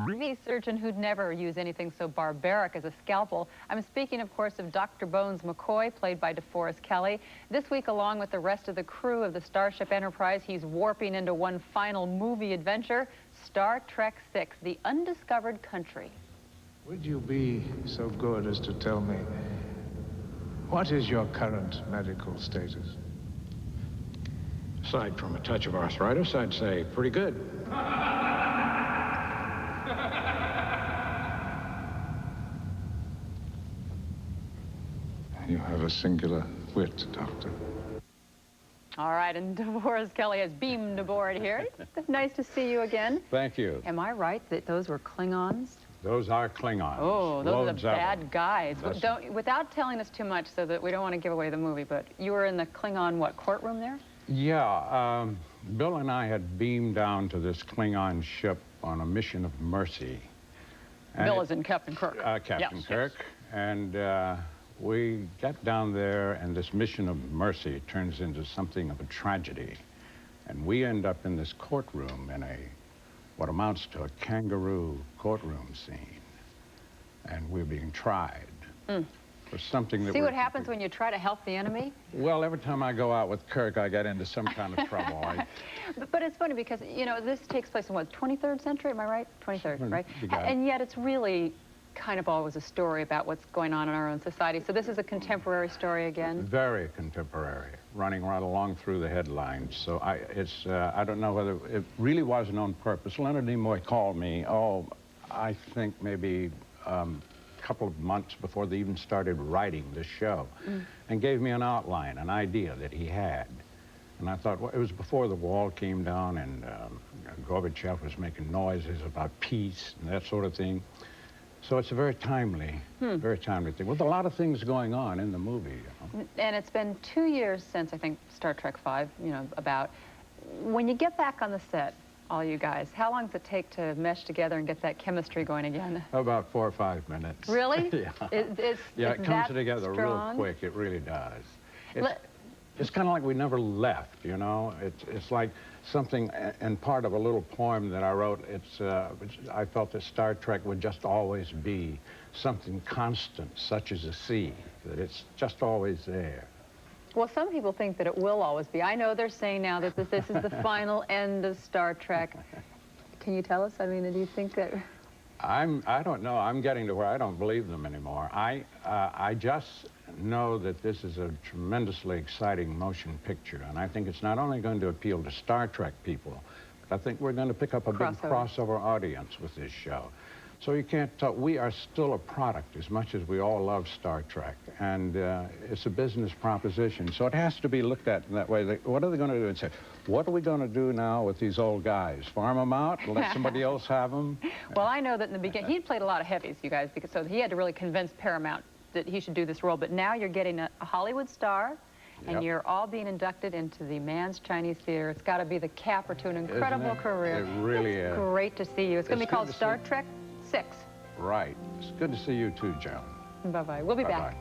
Me surgeon who'd never use anything so barbaric as a scalpel. I'm speaking, of course, of Dr. Bones McCoy, played by DeForrest Kelley. This week, along with the rest of the crew of the Starship Enterprise, he's warping into one final movie adventure, Star Trek VI, The Undiscovered Country. Would you be so good as to tell me, what is your current medical status? Aside from a touch of arthritis, I'd say pretty good. You have a singular wit, Doctor. All right, and DeForrest Kelley has beamed aboard here. Nice to see you again. Thank you. Am I right that those were Klingons? Those are Klingons. Oh, those are the bad guys. That's... Without telling us too much so that we don't want to give away the movie, but you were in the Klingon, what, courtroom there? Yeah, Bill and I had beamed down to this Klingon ship on a mission of mercy. And Bill is in Captain Kirk. Captain Kirk. Yes. And we got down there, and this mission of mercy turns into something of a tragedy. And we end up in this courtroom in what amounts to a kangaroo courtroom scene. And we're being tried for something that... See what happens when you try to help the enemy? Well, every time I go out with Kirk, I get into some kind of trouble. But it's funny because, you know, this takes place in what, 23rd century, am I right? 23rd, right? And yet it's really kind of always a story about what's going on in our own society. So this is a contemporary story again? Very contemporary, running right along through the headlines. So I don't know whether it really wasn't on purpose. Leonard Nimoy called me, I think maybe a couple of months before they even started writing this show, and gave me an outline, an idea that he had. And I thought, well, it was before the wall came down and Gorbachev was making noises about peace and that sort of thing. So it's a very timely thing, with a lot of things going on in the movie. You know? And it's been 2 years since, I think, Star Trek V, you know, about. When you get back on the set, all you guys, how long does it take to mesh together and get that chemistry going again? About 4 or 5 minutes. Really? Yeah. It comes together real quick. It really does. It's kind of like we never left, you know? It's like something, and part of a little poem that I wrote, I felt that Star Trek would just always be something constant, such as a sea, that it's just always there. Well, some people think that it will always be. I know they're saying now that this is the final end of Star Trek. Can you tell us? I mean, do you think that... I don't know. I'm getting to where I don't believe them anymore. I just know that this is a tremendously exciting motion picture, and I think it's not only going to appeal to Star Trek people, but I think we're going to pick up a big crossover audience with this show. So you can't tell, we are still a product as much as we all love Star Trek, and it's a business proposition, so it has to be looked at in that way. What are they going to do? And say, what are we going to do now with these old guys? Farm them out? Let somebody else have them? Well, I know that in the beginning, he'd played a lot of heavies, you guys, so he had to really convince Paramount that he should do this role, but now you're getting a Hollywood star, and you're all being inducted into the Mann's Chinese Theater. It's got to be the capper to an incredible career. It really is. Great to see you. It's going to be called Star Trek VI. Right. It's good to see you too, Joan. Bye-bye. We'll be back.